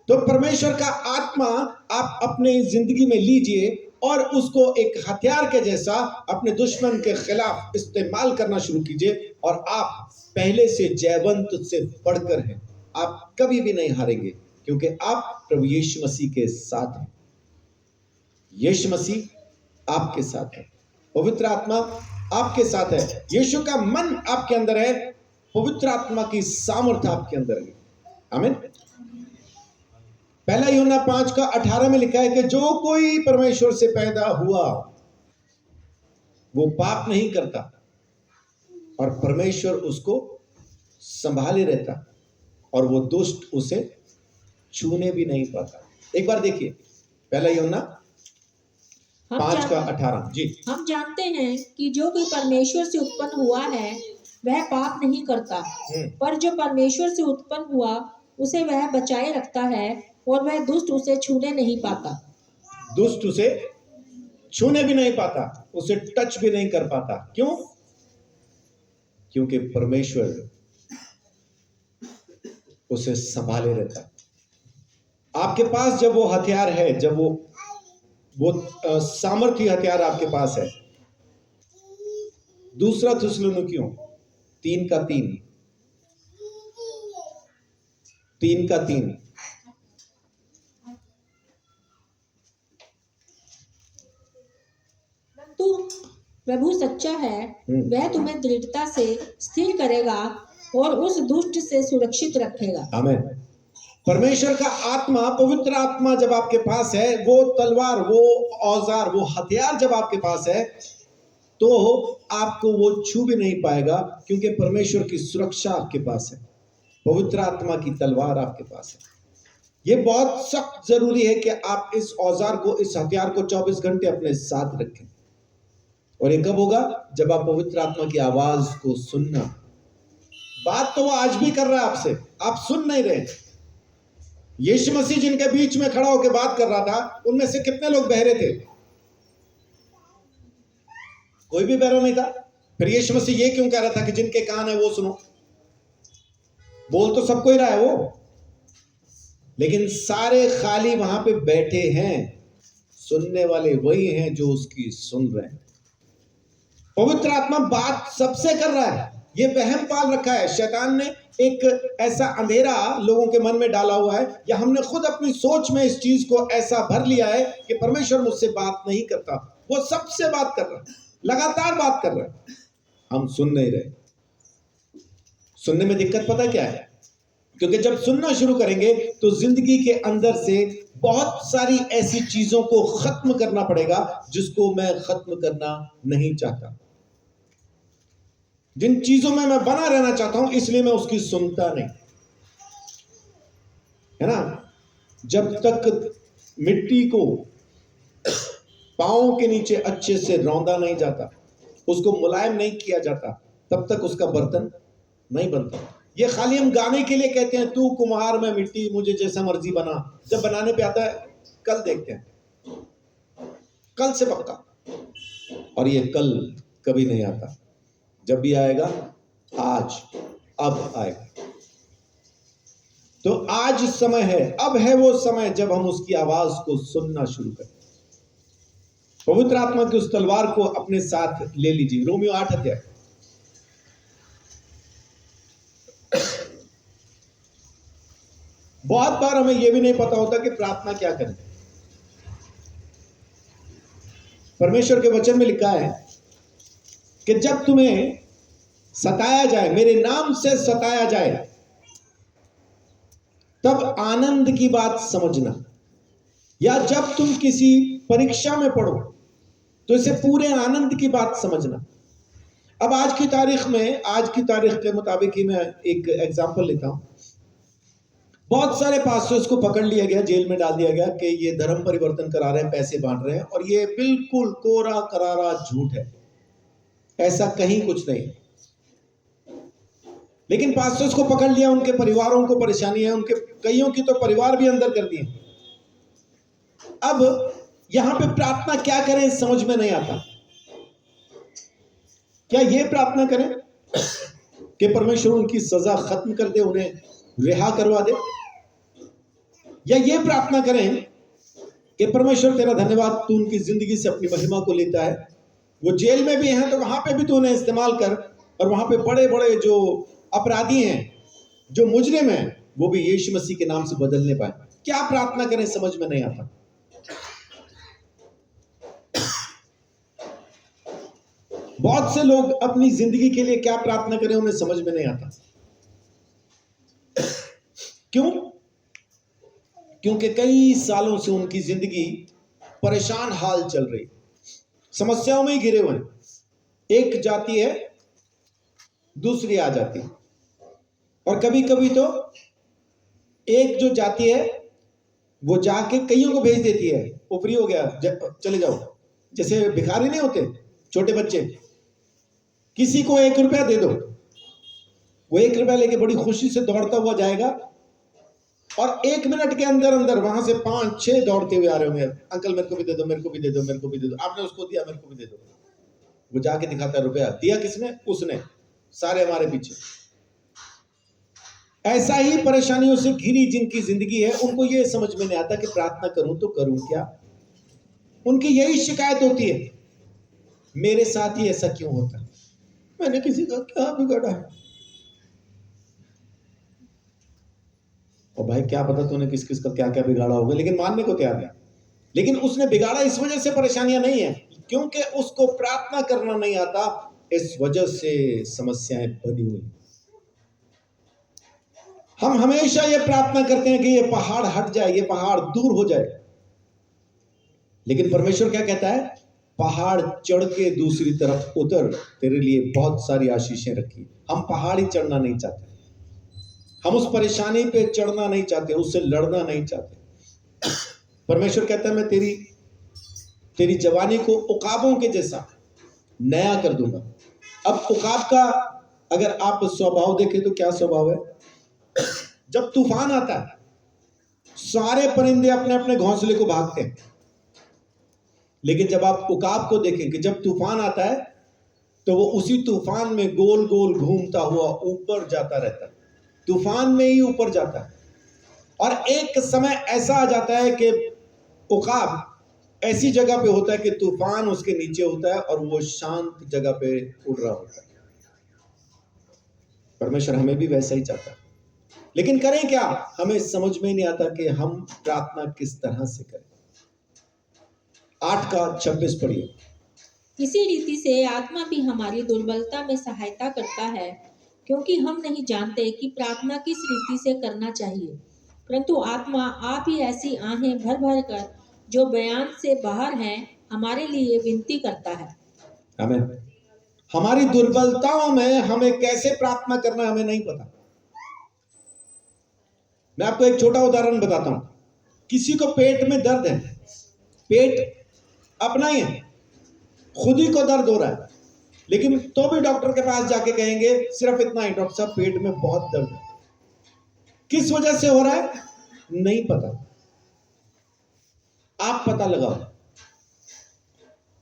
तो परमेश्वर का आत्मा आप अपने जिंदगी में लीजिए और उसको एक हथियार के जैसा अपने दुश्मन के खिलाफ इस्तेमाल करना शुरू कीजिए, और आप पहले से जयवंत से बढ़कर हैं। आप कभी भी नहीं हारेंगे, क्योंकि आप प्रभु यीशु मसीह के साथ हैं। यीशु मसीह आपके साथ है, पवित्र आत्मा आपके साथ है, यीशु का मन आपके अंदर है, पवित्र आत्मा की सामर्थ्य आपके अंदर है। आमीन। पहला यूहन्ना 5:18 में लिखा है कि जो कोई परमेश्वर से पैदा हुआ वो पाप नहीं करता और परमेश्वर उसको संभाले रहता और वो दुष्ट उसे छूने भी नहीं पाता। एक बार देखिए, पहला यूहन्ना 5:18 जी। हम जानते हैं कि जो कोई परमेश्वर से उत्पन्न हुआ है वह पाप नहीं करता, पर जो परमेश्वर से उत्पन्न हुआ उसे वह बचाए रखता है और वह दुष्ट उसे छूने नहीं पाता। दुष्ट उसे छूने भी नहीं पाता, उसे टच भी नहीं कर पाता। क्यों? क्योंकि परमेश्वर उसे संभाले रहता है। आपके पास जब वो हथियार है, जब वो सामर्थ्य हथियार आपके पास है, दूसरा थिस्सलुनीकियों 3:3, 3:3। परंतु प्रभु सच्चा है, वह तुम्हें दृढ़ता से स्थिर करेगा और उस दुष्ट से सुरक्षित रखेगा। आमीन। परमेश्वर का आत्मा, पवित्र आत्मा जब आपके पास है, वो तलवार, वो औजार, वो हथियार जब आपके पास है, तो आपको वो छू भी नहीं पाएगा, क्योंकि परमेश्वर की सुरक्षा आपके पास है, पवित्र आत्मा की तलवार आपके पास है। ये बहुत सख्त जरूरी है कि आप इस औजार को, इस हथियार को 24 घंटे अपने साथ रखें। और ये कब होगा? जब आप पवित्र आत्मा की आवाज को सुनना। बात तो वो आज भी कर रहा है आपसे, आप सुन नहीं रहे। यीशु मसीह जिनके बीच में खड़ा होकर बात कर रहा था, उनमें से कितने लोग बहरे थे? कोई भी बहरा नहीं था। फिर यीशु मसीह ये क्यों कह रहा था कि जिनके कान है वो सुनो? बोल तो सबको ही रहा है वो, लेकिन सारे खाली वहां पे बैठे हैं। सुनने वाले वही हैं जो उसकी सुन रहे हैं। पवित्र आत्मा बात सबसे कर रहा है। ये वहम पाल रखा है शैतान ने, एक ऐसा अंधेरा लोगों के मन में डाला हुआ है, या हमने खुद अपनी सोच में इस चीज को ऐसा भर लिया है कि परमेश्वर मुझसे बात नहीं करता। वो सबसे बात कर रहा है, लगातार बात कर रहा है, हम सुन नहीं रहे। सुनने में दिक्कत पता क्या है? क्योंकि जब सुनना शुरू करेंगे तो जिंदगी के अंदर से बहुत सारी ऐसी चीजों को खत्म करना पड़ेगा जिसको मैं खत्म करना नहीं चाहता। जिन चीजों में मैं बना रहना चाहता हूं, इसलिए मैं उसकी सुनता नहीं, है ना। जब तक मिट्टी को पांव के नीचे अच्छे से रौंदा नहीं जाता, उसको मुलायम नहीं किया जाता, तब तक उसका बर्तन नहीं बनता। ये खाली हम गाने के लिए कहते हैं, तू कुम्हार मैं मिट्टी, मुझे जैसा मर्जी बना। जब बनाने पे आता है, कल देखते हैं, कल से पक्का। और ये कल कभी नहीं आता। जब भी आएगा, आज, अब आएगा। तो आज समय है, अब है वो समय जब हम उसकी आवाज को सुनना शुरू करें। पवित्र आत्मा की उस तलवार को अपने साथ ले लीजिए। रोमियो 8 अध्याय। बहुत बार हमें यह भी नहीं पता होता कि प्रार्थना क्या करें। परमेश्वर के वचन में लिखा है कि जब तुम्हें सताया जाए, मेरे नाम से सताया जाए, तब आनंद की बात समझना। या जब तुम किसी परीक्षा में पढ़ो तो इसे पूरे आनंद की बात समझना। अब आज की तारीख में, आज की तारीख के मुताबिक ही मैं एक एग्जांपल लेता हूं। बहुत सारे पास्टर्स को पकड़ लिया गया, जेल में डाल दिया गया कि ये धर्म परिवर्तन करा रहे हैं, पैसे बांट रहे हैं, और ये बिल्कुल कोरा करारा झूठ है। ऐसा कहीं कुछ नहीं। लेकिन पास्टर्स को पकड़ लिया, उनके परिवारों को परेशानी है, उनके कईयों की तो परिवार भी अंदर कर दिए। अब यहां पे प्रार्थना क्या करें समझ में नहीं आता। क्या ये प्रार्थना करें कि परमेश्वर उनकी सजा खत्म कर दे, उन्हें रिहा करवा दे? या ये प्रार्थना करें कि परमेश्वर तेरा धन्यवाद, तू उनकी जिंदगी से अपनी महिमा को लेता है, वो जेल में भी हैं तो वहां पे भी तू उन्हें इस्तेमाल कर, और वहां पे बड़े बड़े जो अपराधी हैं, जो मुजरिम हैं, वो भी यीशु मसीह के नाम से बदलने पाए। क्या प्रार्थना करें समझ में नहीं आता। बहुत से लोग अपनी जिंदगी के लिए क्या प्रार्थना करें उन्हें समझ में नहीं आता। क्यों? क्योंकि कई सालों से उनकी जिंदगी परेशान हाल चल रही, समस्याओं में ही घिरे हुए हैं। एक जाती है, दूसरी आ जाती है, और कभी कभी तो एक जो जाती है वो जाके कईयों को भेज देती है, ऊपरी हो गया, चले जाओ। जैसे भिखारी नहीं होते, छोटे बच्चे, किसी को 1 रुपया दे दो, वो 1 रुपया लेके बड़ी खुशी से दौड़ता हुआ जाएगा, और 1 मिनट के अंदर अंदर वहां से 5-6 दौड़ते हुए आ रहे होंगे, अंकल मेरे को भी दे दो, मेरे को भी दे दो, मेरे को भी दे दो, आपने उसको दिया, मेरे को भी दे दो। वो जाके दिखाता है, रुपया दिया किसने? उसने। सारे हमारे पीछे। ऐसा ही परेशानियों से घिरी जिनकी जिंदगी है, उनको ये समझ में नहीं आता कि प्रार्थना करूं तो करूं क्या। उनकी यही शिकायत होती है, मेरे साथ ही ऐसा क्यों होता है। मैंने किसी का क्या बिगाड़ा है? और भाई क्या पता तूने किस किस का क्या क्या बिगाड़ा होगा, लेकिन मानने को तैयार नहीं। लेकिन उसने बिगाड़ा इस वजह से परेशानियां नहीं है क्योंकि उसको प्रार्थना करना नहीं आता, इस वजह से समस्याएं बनी हुई। हम हमेशा ये प्रार्थना करते हैं कि ये पहाड़ हट जाए, ये पहाड़ दूर हो जाए, लेकिन परमेश्वर क्या कहता है? पहाड़ चढ़ के दूसरी तरफ उतर, तेरे लिए बहुत सारी आशीषें रखी। हम पहाड़ ही चढ़ना नहीं चाहते, हम उस परेशानी पे चढ़ना नहीं चाहते, उससे लड़ना नहीं चाहते। परमेश्वर कहता है मैं तेरी जवानी को उकाबों के जैसा नया कर दूंगा। अब उकाब का अगर आप स्वभाव देखें तो क्या स्वभाव है? जब तूफान आता है सारे परिंदे अपने अपने घोंसले को भागते हैं, लेकिन जब आप उकाब को देखें कि जब तूफान आता है तो वो उसी तूफान में गोल गोल घूमता हुआ ऊपर जाता रहता है, तूफान में ही ऊपर जाता है। और एक समय ऐसा आ जाता है कि उकाब ऐसी जगह पे होता है कि तूफान उसके नीचे होता है और वो शांत जगह पे उड़ रहा होता है। परमेश्वर हमें भी वैसा ही चाहता है, लेकिन करें क्या? हमें समझ में नहीं आता कि हम प्रार्थना किस तरह से करें। 8:26 पढ़िए। इसी रीति से आत्मा भी हमारी दुर्बलता में सहायता करता है, क्योंकि हम नहीं जानते कि प्रार्थना किस रीति से करना चाहिए, परंतु आत्मा आप ही ऐसी आहें भर भर कर जो बयान से बाहर हैं हमारे लिए विनती करता है। आमीन। हमारी दुर्बलताओं में हमें कैसे प्रार्थना करना है हमें नहीं पता। मैं आपको एक छोटा उदाहरण बताता हूं। किसी को पेट में दर्द है, पेट अपना ही है, खुद ही को दर्द हो रहा है, लेकिन तो भी डॉक्टर के पास जाके कहेंगे सिर्फ इतना ही, डॉक्टर साहब पेट में बहुत दर्द है। किस वजह से हो रहा है नहीं पता, आप पता लगाओ।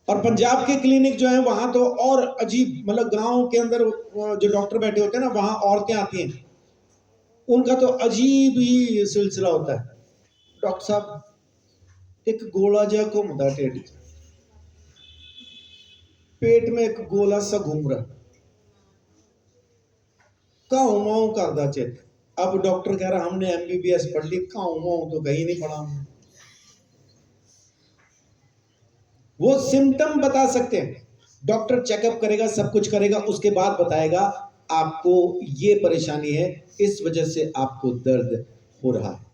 और पंजाब के क्लिनिक जो है वहां तो और अजीब, मतलब गांव के अंदर जो डॉक्टर बैठे होते हैं ना, वहां औरतें आती हैं, उनका तो अजीब ही सिलसिला होता है। डॉक्टर साहब एक गोला जा घूमता टेढ़, पेट में एक गोला सा घूम रहा, काऊ माऊ करदा चेत। अब डॉक्टर कह रहा हमने एमबीबीएस पढ़ ली, काऊ माऊ तो कहीं नहीं पढ़ा हमने। वो सिम्टम बता सकते हैं, डॉक्टर चेकअप करेगा, सब कुछ करेगा, उसके बाद बताएगा आपको ये परेशानी है, इस वजह से आपको दर्द हो रहा है।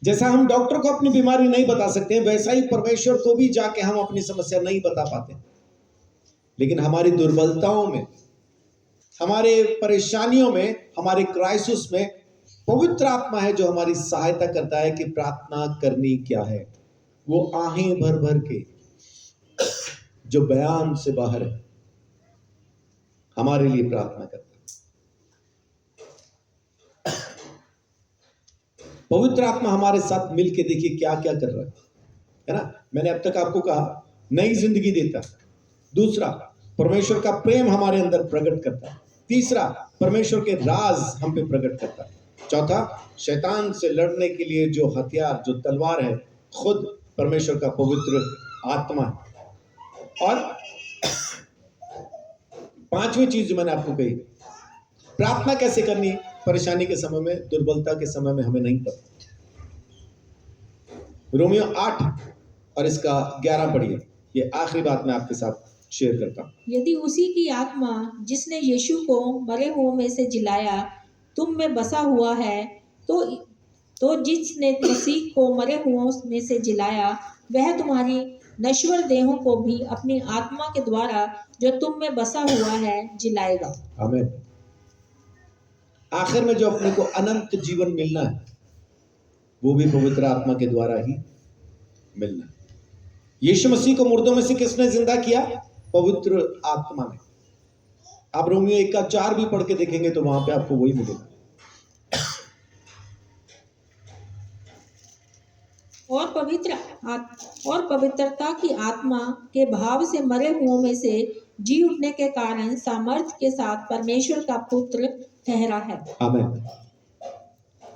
जैसा हम डॉक्टर को अपनी बीमारी नहीं बता सकते, वैसा ही परमेश्वर को भी जाके हम अपनी समस्या नहीं बता पाते। लेकिन हमारी दुर्बलताओं में, हमारे परेशानियों में, हमारे क्राइसिस में पवित्र आत्मा है जो हमारी सहायता करता है कि प्रार्थना करनी क्या है। वो आहें भर भर के जो बयान से बाहर है हमारे लिए प्रार्थना करता है। पवित्र आत्मा हमारे साथ मिलके देखिए क्या क्या कर रहा है ना। मैंने अब तक आपको कहा नई जिंदगी देता, दूसरा परमेश्वर का प्रेम हमारे अंदर प्रकट करता है, तीसरा परमेश्वर के राज हम पे प्रकट करता है, चौथा शैतान से लड़ने के लिए जो हथियार, जो तलवार है, खुद परमेश्वर का पवित्र आत्मा है। और पांचवी चीज जो मैंने आपको कही, प्रार्थना कैसे करनी परेशानी के समय में, दुर्बलता के समय में हमें नहीं पता। रोमियो 8 और इसका 11 पढ़िए, ये आखिरी बात मैं आपके साथ शेयर करता हूं। यदि उसी की आत्मा जिसने यीशु को मरे हुओं में से जिलाया तुम में बसा हुआ है, तो जिसने मसीह को मरे हुओं में से जिलाया वह तुम्हारी नश्वर देहों को भी अपनी आत्मा के द्वारा जो तुम में बसा हुआ है जिलाएगा। आमीन। आखिर में जो अपने को अनंत जीवन मिलना है वो भी पवित्र आत्मा के द्वारा ही मिलना है। यीशु मसीह को मुर्दों में से किसने जिंदा किया? पवित्र आत्मा ने। आप रोमियो 1:4 भी पढ़ के देखेंगे तो वहां पे आपको वही मिलेगा। और पवित्रता की आत्मा के भाव से मरे हुओं में से जी उठने के कारण सामर्थ्य के साथ परमेश्वर का पुत्र ठहरा है। आमीन।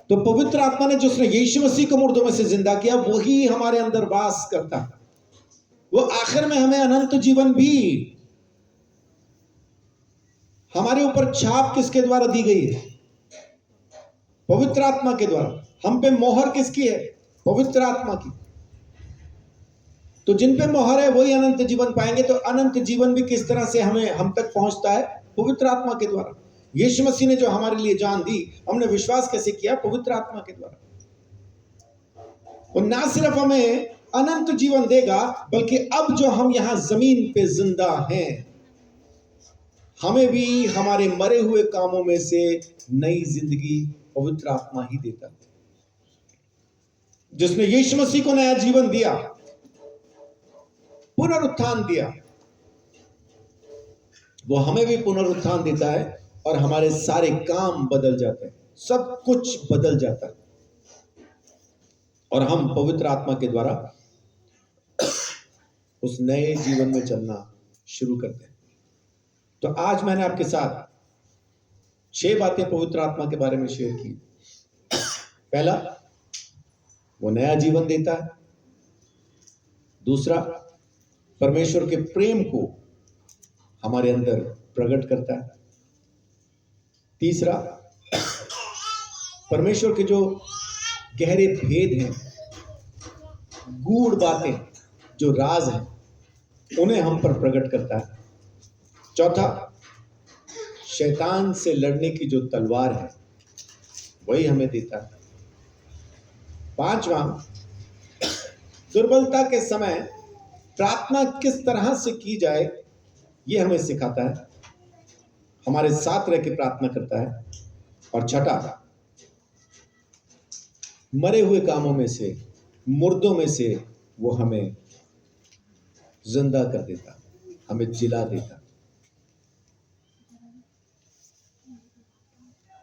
तो पवित्र आत्मा ने जिसने यीशु मसीह को मुर्दों में से जिंदा किया वही हमारे अंदर वास करता है। वो आखिर में हमें अनंत जीवन भी हमारे ऊपर छाप किसके द्वारा दी गई है? पवित्र आत्मा के द्वारा। हम पे मोहर किसकी है? पवित्र आत्मा की। तो जिन पे मोहर है वही अनंत जीवन पाएंगे। तो अनंत जीवन भी किस तरह से हम तक पहुंचता है? पवित्र आत्मा के द्वारा। यीशु मसीह ने जो हमारे लिए जान दी, हमने विश्वास कैसे किया? पवित्र आत्मा के द्वारा। और ना सिर्फ हमें अनंत जीवन देगा, बल्कि अब जो हम यहां जमीन पे जिंदा हैं, हमें भी हमारे मरे हुए कामों में से नई जिंदगी पवित्र आत्मा ही देता है। जिसने यीशु मसीह को नया जीवन दिया, पुनरुत्थान दिया, वो हमें भी पुनरुत्थान देता है और हमारे सारे काम बदल जाते हैं, सब कुछ बदल जाता है और हम पवित्र आत्मा के द्वारा उस नए जीवन में चलना शुरू करते हैं। तो आज मैंने आपके साथ 6 बातें पवित्र आत्मा के बारे में शेयर की। पहला, वो नया जीवन देता है। दूसरा, परमेश्वर के प्रेम को हमारे अंदर प्रकट करता है। तीसरा, परमेश्वर के जो गहरे भेद हैं, गूढ़ बातें, जो राज हैं, उन्हें हम पर प्रकट करता है। चौथा, शैतान से लड़ने की जो तलवार है वही हमें देता है। पांचवा, दुर्बलता के समय प्रार्थना किस तरह से की जाए ये हमें सिखाता है, हमारे साथ रह के प्रार्थना करता है। और छठा, मरे हुए कामों में से, मुर्दों में से वो हमें जिंदा कर देता, हमें जिला देता।